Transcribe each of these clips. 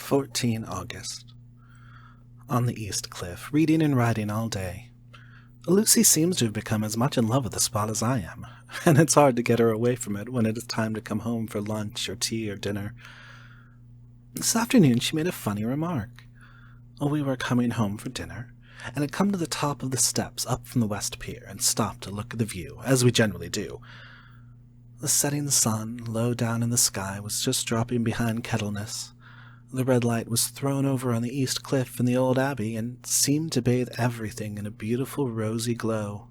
14 August. On the East Cliff, reading and writing all day. Lucy seems to have become as much in love with the spot as I am, and it's hard to get her away from it when it is time to come home for lunch or tea or dinner. This afternoon she made a funny remark. We were coming home for dinner, and had come to the top of the steps up from the West Pier and stopped to look at the view, as we generally do. The setting sun, low down in the sky, was just dropping behind Kettleness. The red light was thrown over on the East Cliff and the old abbey, and seemed to bathe everything in a beautiful rosy glow.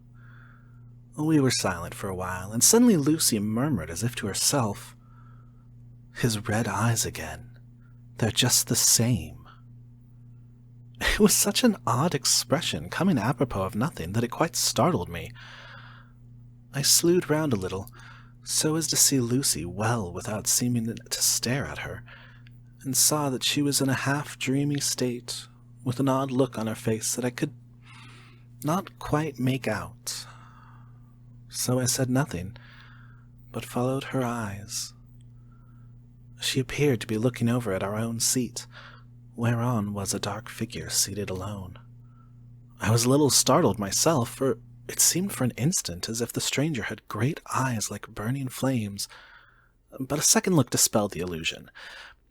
We were silent for a while, and suddenly Lucy murmured as if to herself, "His red eyes again. They're just the same." It was such an odd expression, coming apropos of nothing, that it quite startled me. I slewed round a little, so as to see Lucy well without seeming to stare at her, and saw that she was in a half-dreamy state, with an odd look on her face that I could not quite make out. So I said nothing, but followed her eyes. She appeared to be looking over at our own seat, whereon was a dark figure seated alone. I was a little startled myself, for it seemed for an instant as if the stranger had great eyes like burning flames, but a second look dispelled the illusion.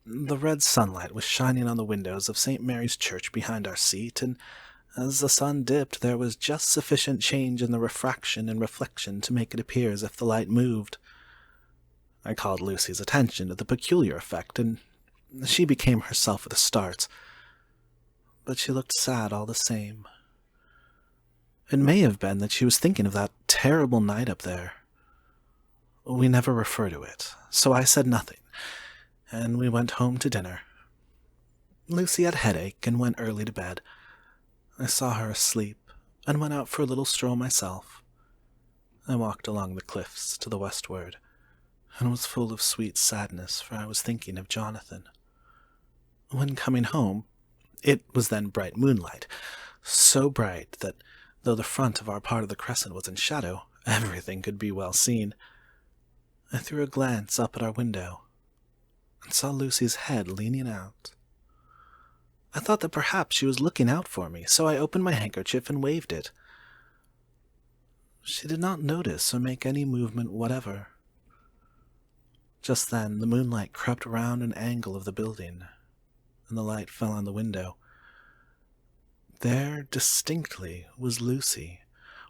The red sunlight was shining on the windows of St. Mary's Church behind our seat, and as the sun dipped there was just sufficient change in the refraction and reflection to make it appear as if the light moved. I called Lucy's attention to the peculiar effect, and she became herself with a start, but she looked sad all the same. It may have been that she was thinking of that terrible night up there. We never refer to it, so I said nothing, and we went home to dinner. Lucy had a headache and went early to bed. I saw her asleep, and went out for a little stroll myself. I walked along the cliffs to the westward, and was full of sweet sadness, for I was thinking of Jonathan. When coming home, it was then bright moonlight, so bright that, though the front of our part of the crescent was in shadow, everything could be well seen. I threw a glance up at our window, and saw Lucy's head leaning out. I thought that perhaps she was looking out for me, so I opened my handkerchief and waved it. She did not notice or make any movement whatever. Just then the moonlight crept round an angle of the building, and the light fell on the window. There, distinctly, was Lucy,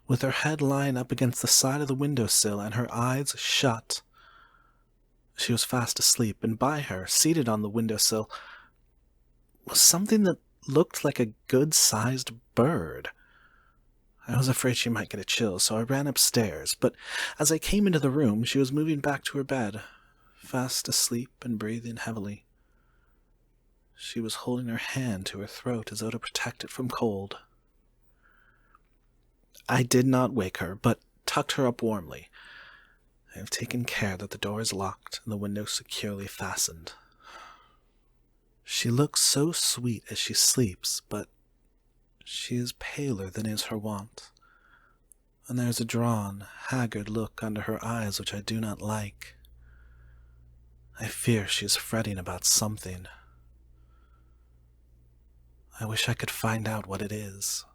with her head lying up against the side of the window-sill and her eyes shut. She was fast asleep, and by her, seated on the window-sill, was something that looked like a good-sized bird. I was afraid she might get a chill, so I ran upstairs, but as I came into the room, she was moving back to her bed, fast asleep and breathing heavily. She was holding her hand to her throat as though to protect it from cold. I did not wake her, but tucked her up warmly. I have taken care that the door is locked and the window securely fastened. She looks so sweet as she sleeps, but she is paler than is her wont, and there is a drawn, haggard look under her eyes which I do not like. I fear she is fretting about something. I wish I could find out what it is.